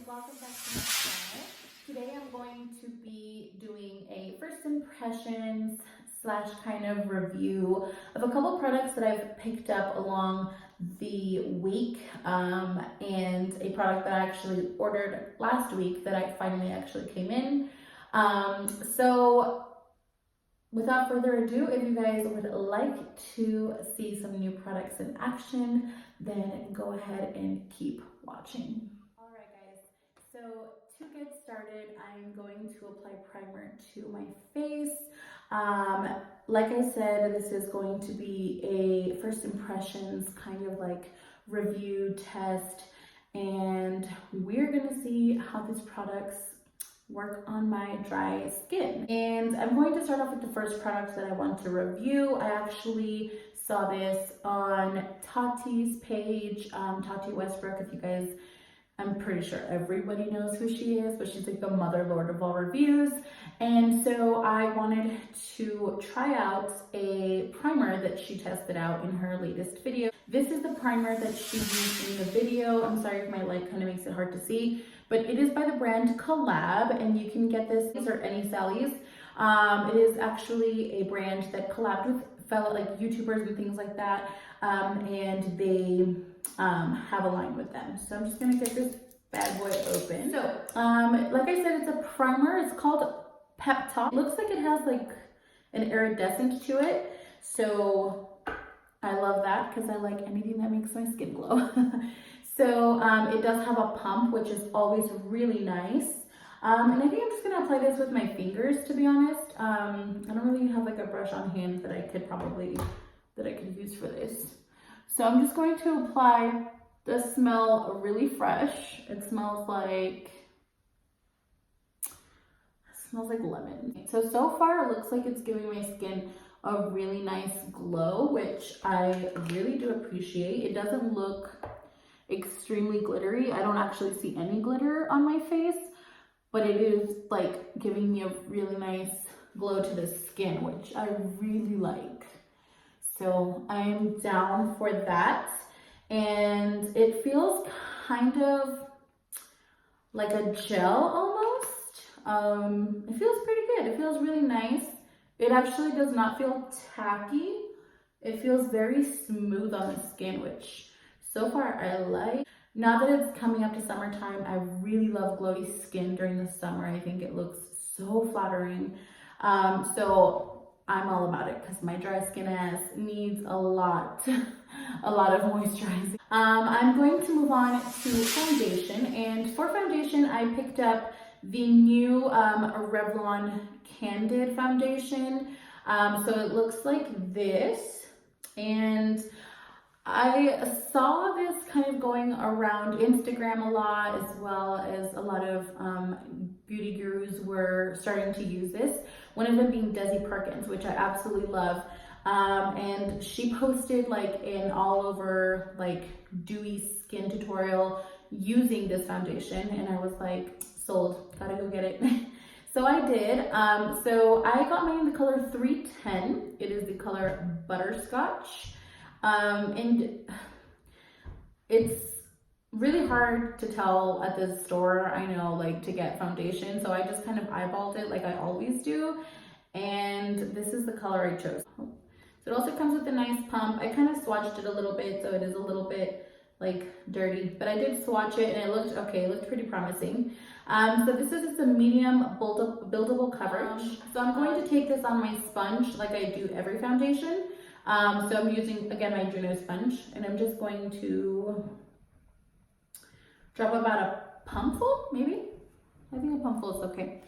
welcome back to my channel. Today I'm going to be doing a first impressions slash kind of review of a couple products that I've picked up along the week and a product that I actually ordered last week that I finally actually came in. So without further ado, if you guys would like to see some new products in action, then go ahead and keep watching. Alright guys, so to get started, I'm going to apply primer to my face. Like I said, this is going to be a first impressions kind of like review test, and we're gonna see how these products work on my dry skin. And I'm going to start off with the first product that I want to review. I actually saw this on Tati's page, Tati Westbrook. If you guys, I'm pretty sure everybody knows who she is, but she's like the mother lord of all reviews. And so I wanted to try out a primer that she tested out in her latest video. This is the primer that she used in the video. I'm sorry if my light kind of makes it hard to see, but it is by the brand Collab, and you can get this or any Sally's. It is actually a brand that collabed with fellow like YouTubers and things like that, and they have a line with them. So I'm just gonna get this bad boy open. So like I said, it's a primer. It's called Pep Talk. It looks like it has like an iridescent to it, so I love that because I like anything that makes my skin glow. So it does have a pump, which is always really nice. And I think I'm just gonna apply this with my fingers, to be honest. I don't really have like a brush on hand that I could use for this. So I'm just going to apply. Does smell really fresh. It smells like lemon. So far it looks like it's giving my skin a really nice glow, which I really do appreciate. It doesn't look extremely glittery. I don't actually see any glitter on my face, but it is like giving me a really nice glow to the skin, which I really like. So I'm down for that. And it feels kind of like a gel almost. It feels pretty good. It feels really nice. It actually does not feel tacky. It feels very smooth on the skin, which so far I like. Now that it's coming up to summertime, I really love glowy skin during the summer. I think it looks so flattering. So I'm all about it because my dry skin ass needs a lot of moisturizing. I'm going to move on to foundation, and for foundation I picked up the new Revlon Candid foundation. So it looks like this, and I saw this kind of going around Instagram a lot, as well as a lot of beauty gurus were starting to use this. One of them being Desi Perkins, which I absolutely love. And she posted like an all over like dewy skin tutorial using this foundation, and I was like, sold, gotta go get it. So I did. So I got mine in the color 310. It is the color Butterscotch. And it's really hard to tell at the store, I know, like to get foundation, so I just kind of eyeballed it like I always do, and this is the color I chose. So it also comes with a nice pump. I kind of swatched it a little bit, so it is a little bit like dirty, but I did swatch it and it looked okay. It looked pretty promising. So this is just a medium buildable coverage. So I'm going to take this on my sponge like I do every foundation. So I'm using, again, my Juno sponge, and I'm just going to drop about a pumpful, maybe? I think a pumpful is okay.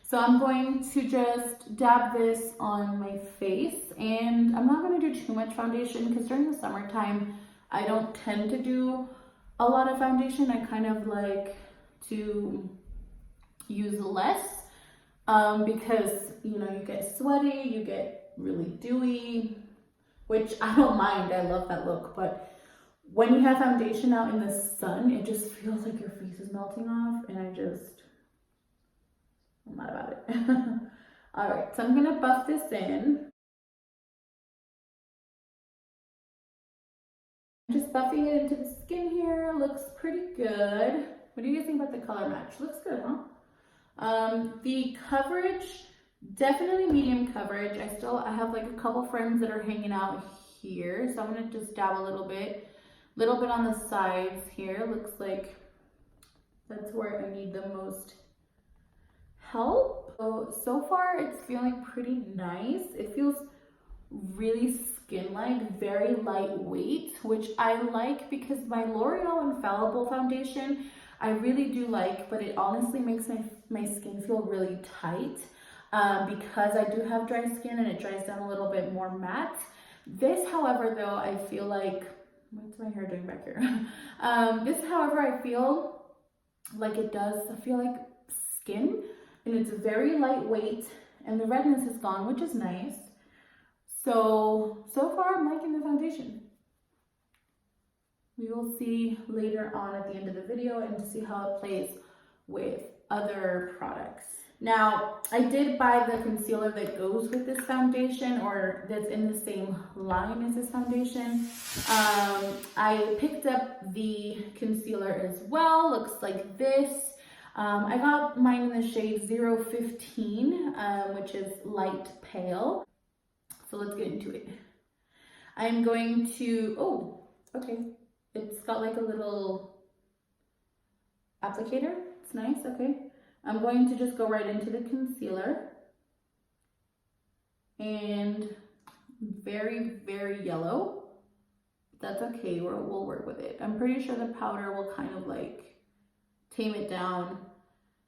So I'm going to just dab this on my face, and I'm not going to do too much foundation because during the summertime, I don't tend to do a lot of foundation. I kind of like to use less because, you know, you get sweaty, you get really dewy, which I don't mind. I love that look, but when you have foundation out in the sun, it just feels like your face is melting off, and I'm not about it. All right, so I'm gonna buff this in. Just buffing it into the skin here, looks pretty good. What do you guys think about the color match? Looks good, huh? The coverage, definitely medium coverage. I have like a couple friends that are hanging out here, so I'm gonna just dab a little bit on the sides here. Looks like that's where I need the most help. So far it's feeling pretty nice. It feels really skin-like, very lightweight, which I like because my L'Oreal Infallible foundation I really do like, but it honestly makes my skin feel really tight because I do have dry skin and it dries down a little bit more matte. This, however, though, I feel like, what's my hair doing back here? This, however, I feel like it does feel like skin, and it's very lightweight, and the redness is gone, which is nice. So far I'm liking the foundation. We will see later on at the end of the video and to see how it plays with other products. Now, I did buy the concealer that goes with this foundation, or that's in the same line as this foundation. I picked up the concealer as well. Looks like this. I got mine in the shade 015, which is light pale. So let's get into it. I'm going to, oh, okay. It's got like a little applicator. It's nice, okay. I'm going to just go right into the concealer. And very, very yellow. That's okay, we'll work with it. I'm pretty sure the powder will kind of like tame it down,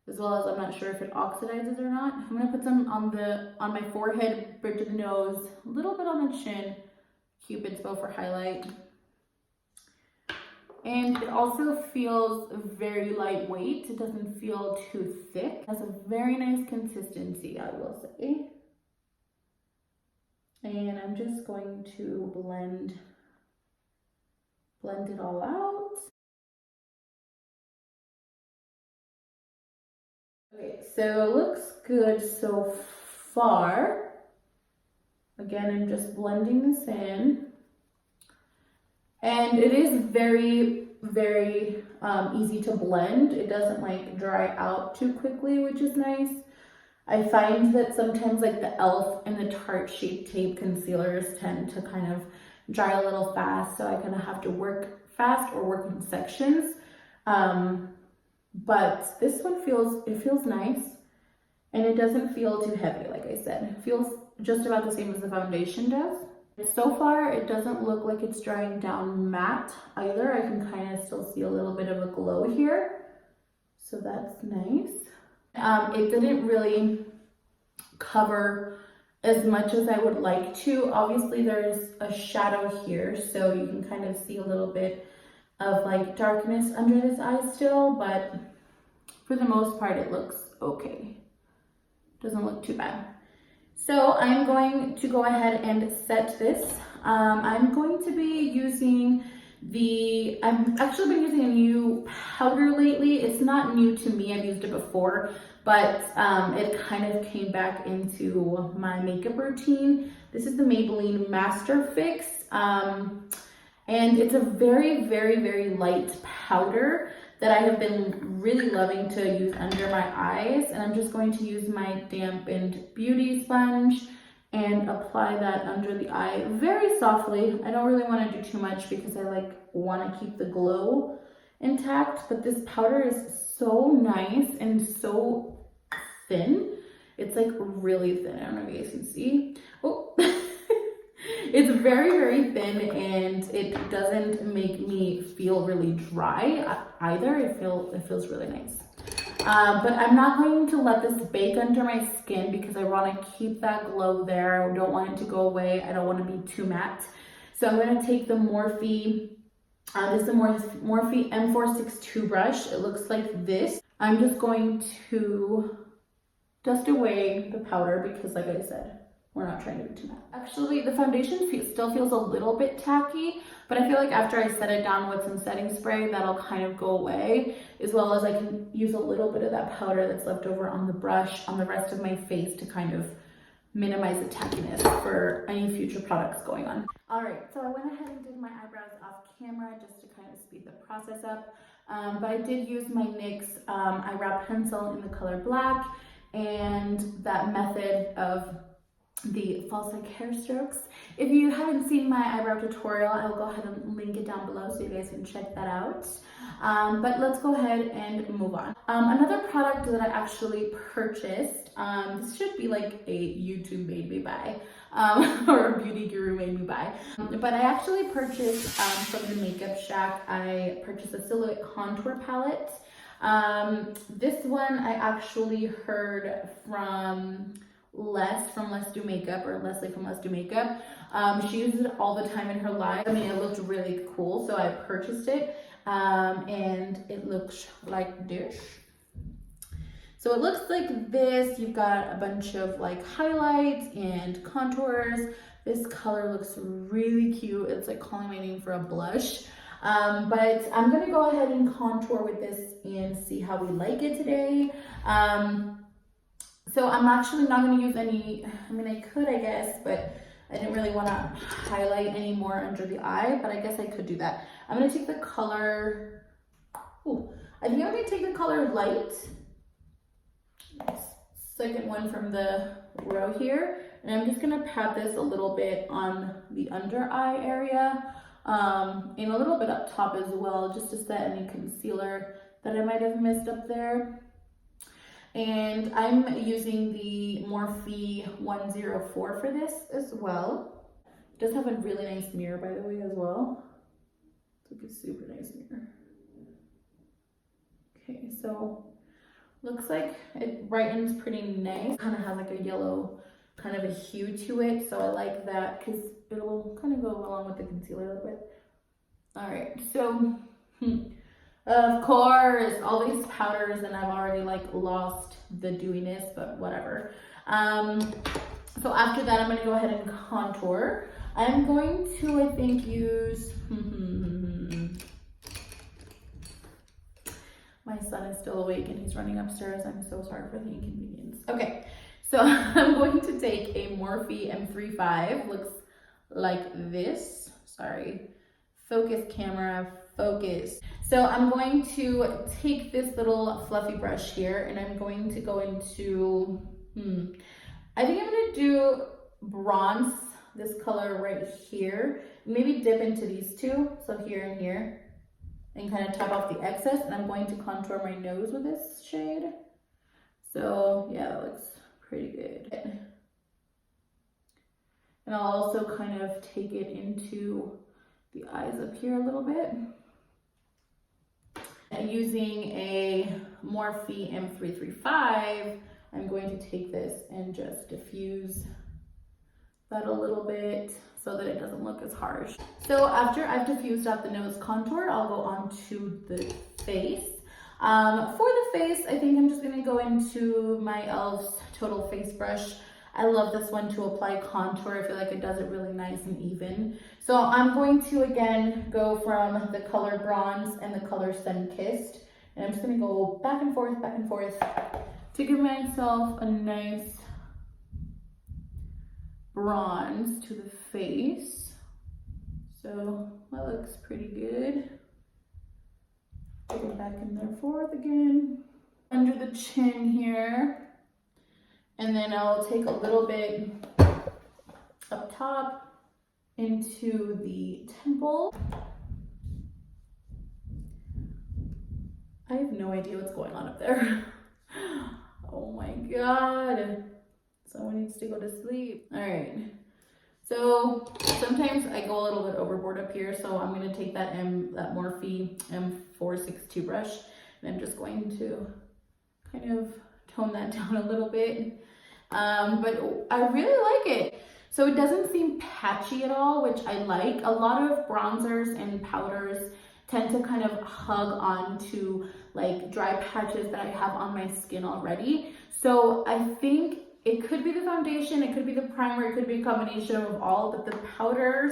as well as I'm not sure if it oxidizes or not. I'm gonna put some on my forehead, bridge of the nose, a little bit on the chin, Cupid's bow for highlight. And it also feels very lightweight. It doesn't feel too thick. It has a very nice consistency, I will say. And I'm just going to blend it all out. Okay, so it looks good so far. Again, I'm just blending this in. And it is very, very easy to blend. It doesn't like dry out too quickly, which is nice. I find that sometimes like the e.l.f. and the Tarte Shape Tape concealers tend to kind of dry a little fast, so I kind of have to work fast or work in sections. But this one feels nice, and it doesn't feel too heavy. Like I said, it feels just about the same as the foundation does. So far, it doesn't look like it's drying down matte either. I can kind of still see a little bit of a glow here, so that's nice. It didn't really cover as much as I would like to. Obviously, there's a shadow here, so you can kind of see a little bit of like darkness under this eye still, but for the most part, it looks okay. Doesn't look too bad. So I'm going to go ahead and set this. I'm going to be using I've actually been using a new powder lately. It's not new to me, I've used it before, but it kind of came back into my makeup routine. This is the Maybelline Master Fix, and it's a very, very, very light powder that I have been really loving to use under my eyes. And I'm just going to use my dampened beauty sponge and apply that under the eye very softly. I don't really want to do too much because I want to keep the glow intact, but this powder is so nice and so thin. It's like really thin. I don't know if you guys can see. Oh. It's very, very thin, and it doesn't make me feel really dry either. It feels really nice. But I'm not going to let this bake under my skin because I want to keep that glow there. I don't want it to go away. I don't want to be too matte. So I'm going to take the Morphe, this is the Morphe M462 brush. It looks like this. I'm just going to dust away the powder because, like I said, we're not trying to be too matte. Actually, the foundation still feels a little bit tacky, but I feel like after I set it down with some setting spray, that'll kind of go away, as well as I can use a little bit of that powder that's left over on the brush on the rest of my face to kind of minimize the tackiness for any future products going on. All right, so I went ahead and did my eyebrows off camera just to kind of speed the process up. But I did use my NYX eyebrow pencil in the color black and that method of the false like hair strokes. If you haven't seen my eyebrow tutorial, I will go ahead and link it down below so you guys can check that out. But let's go ahead and move on. Another product that I actually purchased, this should be like a YouTube made me buy, or a beauty guru made me buy. But I actually purchased from the Makeup Shack, I purchased a silhouette contour palette. This one I actually heard from Let's Do Makeup, or Leslie from Let's Do Makeup. She uses it all the time in her live. I mean, it looked really cool, so I purchased it. And it looks like this. So it looks like this. You've got a bunch of like highlights and contours. This color looks really cute. It's like calling my name for a blush. But I'm gonna go ahead and contour with this and see how we like it today. So I'm actually not gonna use any, I mean I could I guess, but I didn't really wanna highlight any more under the eye, but I guess I could do that. I'm gonna take the color, I think I'm gonna take the color Light. Second one from the row here. And I'm just gonna pat this a little bit on the under eye area, and a little bit up top as well, just to set any concealer that I might have missed up there. And I'm using the Morphe 104 for this as well. It does have a really nice mirror, by the way, as well. It's like a super nice mirror. Okay, so looks like it brightens pretty nice. Kind of has like a yellow kind of a hue to it, so I like that because it'll kind of go along with the concealer a little bit. All right, so of course, all these powders, and I've already like lost the dewiness, but whatever. So after that, I'm gonna go ahead and contour. I'm going to, I think, use, my son is still awake and he's running upstairs. I'm so sorry for the inconvenience. Okay, so I'm going to take a Morphe M35, looks like this. Sorry, focus camera, focus. So I'm going to take this little fluffy brush here and I'm going to go into, I think I'm gonna do bronze, this color right here. Maybe dip into these two, so here and here, and kind of tap off the excess. And I'm going to contour my nose with this shade. So yeah, that looks pretty good. And I'll also kind of take it into the eyes up here a little bit. And using a Morphe M335, I'm going to take this and just diffuse that a little bit so that it doesn't look as harsh. So after I've diffused out the nose contour, I'll go on to the face. For the face, I think I'm just gonna go into my e.l.f.'s Total Face Brush. I love this one to apply contour. I feel like it does it really nice and even. So I'm going to, again, go from the color Bronze and the color Sun-Kissed. And I'm just gonna go back and forth to give myself a nice bronze to the face. So that looks pretty good. Go back in there, forth again. Under the chin here. And then I'll take a little bit up top into the temple. I have no idea what's going on up there. Oh my God. Someone needs to go to sleep. All right. So sometimes I go a little bit overboard up here. So I'm going to take that Morphe M462 brush. And I'm just going to kind of tone that down a little bit. But I really like it. So it doesn't seem patchy at all, which I like. A lot of bronzers and powders tend to kind of hug onto like dry patches that I have on my skin already. So I think it could be the foundation, it could be the primer, it could be a combination of all, but the powders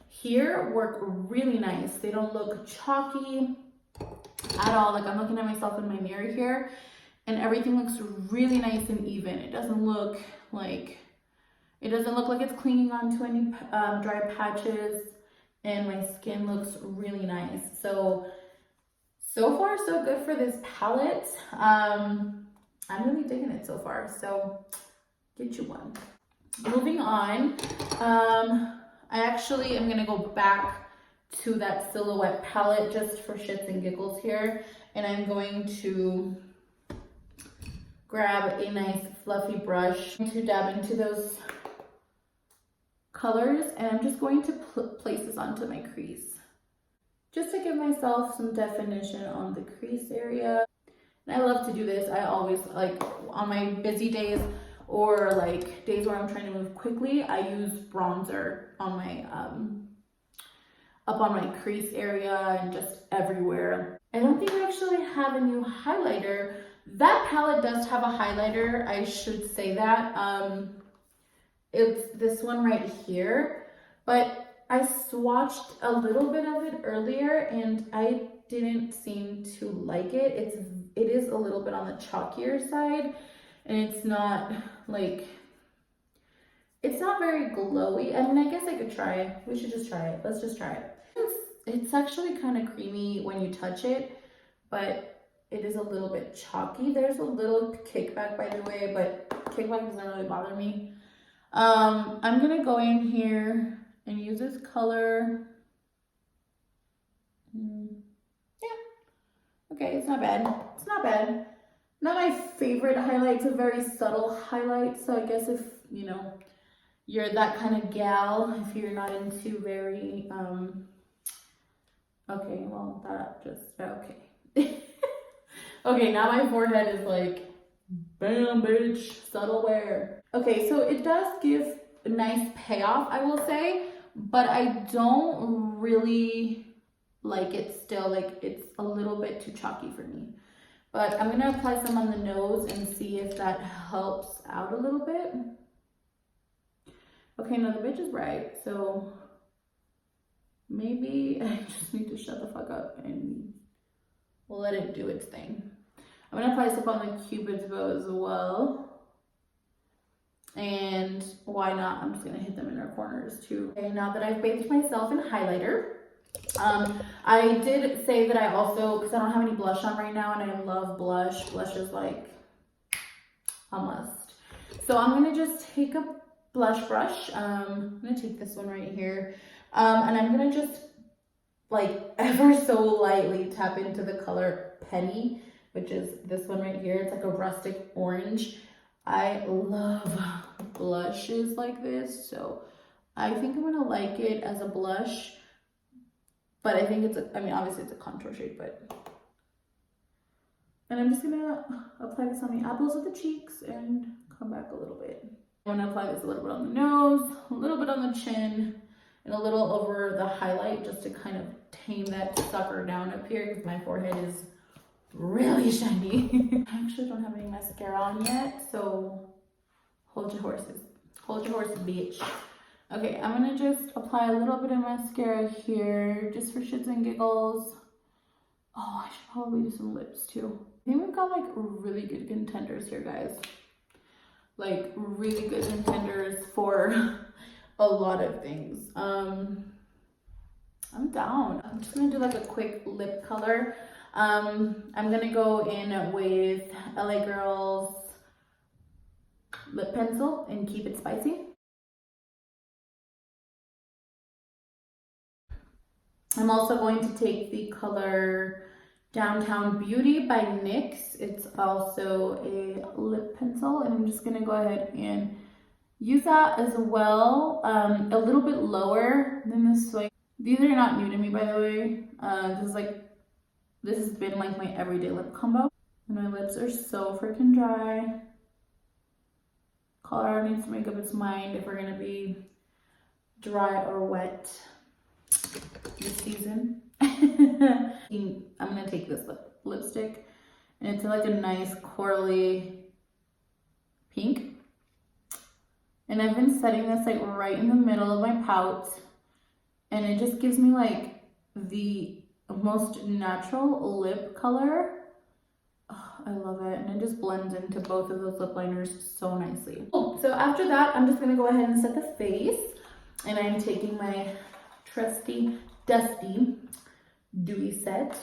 here work really nice. They don't look chalky at all. Like I'm looking at myself in my mirror here and everything looks really nice and even. It doesn't look like it's clinging onto any dry patches, and my skin looks really nice. So So far, so good for this palette. I'm really digging it so far, so get you one. Moving on, I actually am gonna go back to that silhouette palette just for shits and giggles here, and I'm going to grab a nice fluffy brush to dab into those colors, and I'm just going to place this onto my crease just to give myself some definition on the crease area. And I love to do this. I always, like, on my busy days or like days where I'm trying to move quickly, I use bronzer on my up on my crease area and just everywhere. I don't think I actually have a new highlighter. That palette does have a highlighter, I should say that. It's this one right here, but I swatched a little bit of it earlier and I didn't seem to like it. It is a little bit on the chalkier side, and it's not like, it's not very glowy. I mean, I guess I could try it. We should just try it. Let's just try it. It's actually kind of creamy when you touch it, but it is a little bit chalky. There's a little kickback, by the way, but kickback doesn't really bother me. I'm gonna go in here and use this color. Yeah, okay, it's not bad. It's not bad. Not my favorite highlight. It's a very subtle highlight, so I guess if, you know, you're that kind of gal, if you're not into very, okay, well, that just, okay. Okay, now my forehead is like, bam, bitch, subtle wear. Okay, so it does give a nice payoff, I will say, but I don't really like it still. Like, it's a little bit too chalky for me. But I'm gonna apply some on the nose and see if that helps out a little bit. Okay, now the bitch is right, so maybe I just need to shut the fuck up and we'll let it do its thing. I'm gonna apply this up on the Cupid's bow as well. And why not? I'm just gonna hit them in their corners too. Okay, now that I've bathed myself in highlighter, I did say that I also, because I don't have any blush on right now and I love blush. Blush is like a must. So I'm gonna just take a blush brush. I'm gonna take this one right here. And I'm gonna just like ever so lightly tap into the color Penny, which is this one right here. It's like a rustic orange. I love blushes like this, so I think I'm gonna like it as a blush. But I think it's a, I mean, obviously it's a contour shade, but. And I'm just gonna apply this on the apples of the cheeks and come back a little bit. I'm gonna apply this a little bit on the nose, a little bit on the chin, and a little over the highlight just to kind of tame that sucker down up here because my forehead is really shiny. I actually don't have any mascara on yet, so hold your horses. Hold your horses, bitch. Okay, I'm gonna just apply a little bit of mascara here, just for shits and giggles. Oh, I should probably do some lips too. I think we've got like really good contenders here, guys. Like really good contenders for a lot of things. I'm down. I'm just gonna do like a quick lip color. I'm gonna go in with LA Girl's lip pencil and keep it spicy. I'm also going to take the color Downtown Beauty by NYX. It's also a lip pencil, and I'm just gonna go ahead and use that as well. A little bit lower than this. Like, these are not new to me, by the way. This has been like my everyday lip combo. And my lips are so freaking dry. Colorado needs to make up its mind if we're gonna be dry or wet this season. I'm gonna take this lipstick, and it's like a nice corally pink. And I've been setting this like right in the middle of my pout, and it just gives me like the most natural lip color. Oh, I love it, and it just blends into both of those lip liners so nicely. Cool. So after that, I'm just gonna go ahead and set the face, and I'm taking my trusty, dusty dewy set.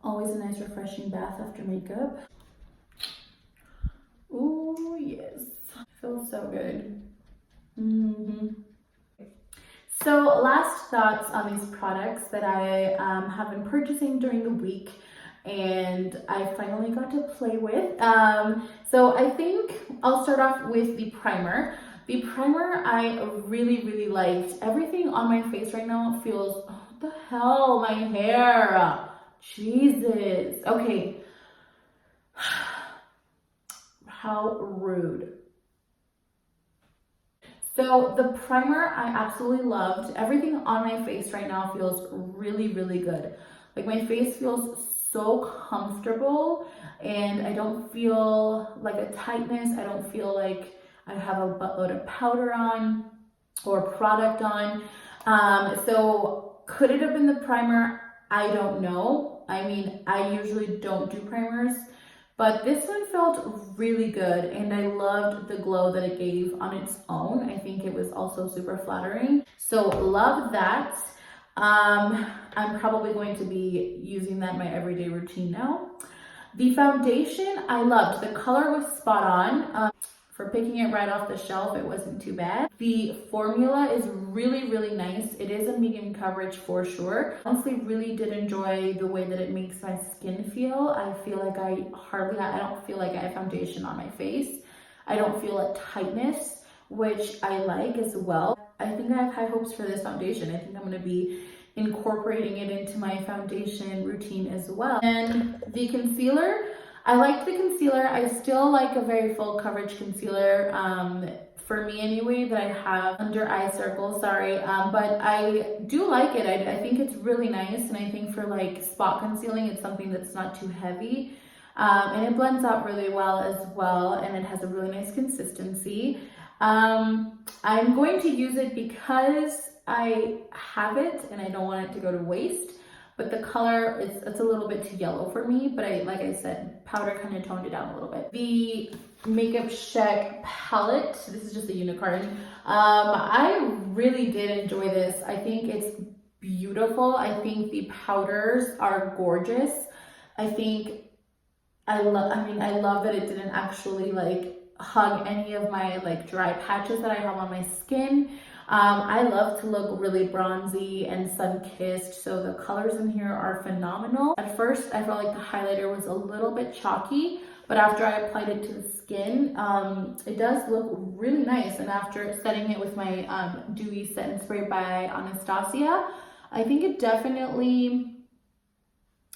Always a nice refreshing bath after makeup. Oh yes, feels so good. So last thoughts on these products that I have been purchasing during the week and I finally got to play with. So I think I'll start off with the primer. The primer I really liked. Everything on my face right now feels, oh, what the hell, my hair. Jesus. Okay. How rude. So the primer I absolutely loved. Everything on my face right now feels really good. Like my face feels so comfortable and I don't feel like a tightness. I don't feel like I have a buttload of powder on or product on. So could it have been the primer? I don't know. I mean, I usually don't do primers, but this one felt really good and I loved the glow that it gave on its own. I think it was also super flattering. So love that. I'm probably going to be using that in my everyday routine now. The foundation I loved. The color was spot on. For picking it right off the shelf, it wasn't too bad. The formula is really nice. It is a medium coverage for sure. Honestly, really did enjoy the way that it makes my skin feel. I feel like I don't feel like I have foundation on my face. I don't feel a tightness, which I like as well. I think I have high hopes for this foundation. I think I'm gonna be incorporating it into my foundation routine as well. And the concealer, I liked the concealer. I still like a very full coverage concealer, for me anyway, that I have under eye circles, sorry. But I do like it. I think it's really nice. And I think for like spot concealing, it's something that's not too heavy. And it blends out really well as well. And it has a really nice consistency. I'm going to use it because I have it and I don't want it to go to waste. But the color, it's a little bit too yellow for me, but like I said, powder kind of toned it down a little bit. The Makeup Check palette, this is just a unicorn. I really did enjoy this. I think it's beautiful. I think the powders are gorgeous. I love that it didn't actually like hug any of my like dry patches that I have on my skin. I love to look really bronzy and sun-kissed, so the colors in here are phenomenal. At first, I felt like the highlighter was a little bit chalky, but after I applied it to the skin, it does look really nice. And after setting it with my Dewy Set and Spray by Anastasia, I think it definitely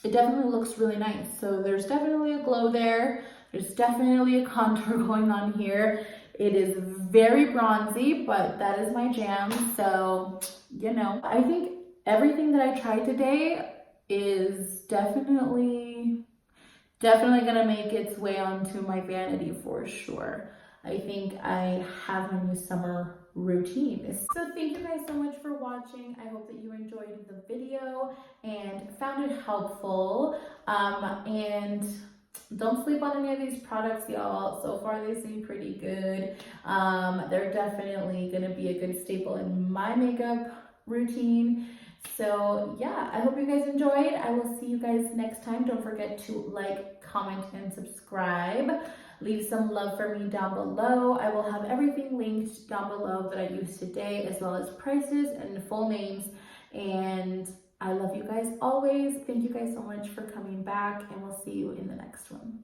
looks really nice. So there's definitely a glow there. There's definitely a contour going on here. It is very bronzy, but that is my jam. So, you know, I think everything that I tried today is definitely gonna make its way onto my vanity for sure. I think I have a new summer routine. So thank you guys so much for watching. I hope that you enjoyed the video and found it helpful. And don't sleep on any of these products, y'all. So far they seem pretty good. They're definitely gonna be a good staple in my makeup routine. So yeah, I hope you guys enjoyed. I will see you guys next time. Don't forget to like, comment, and subscribe. Leave some love for me down below. I will have everything linked down below that I used today, as well as prices and full names. And I love you guys always. Thank you guys so much for coming back, and we'll see you in the next one.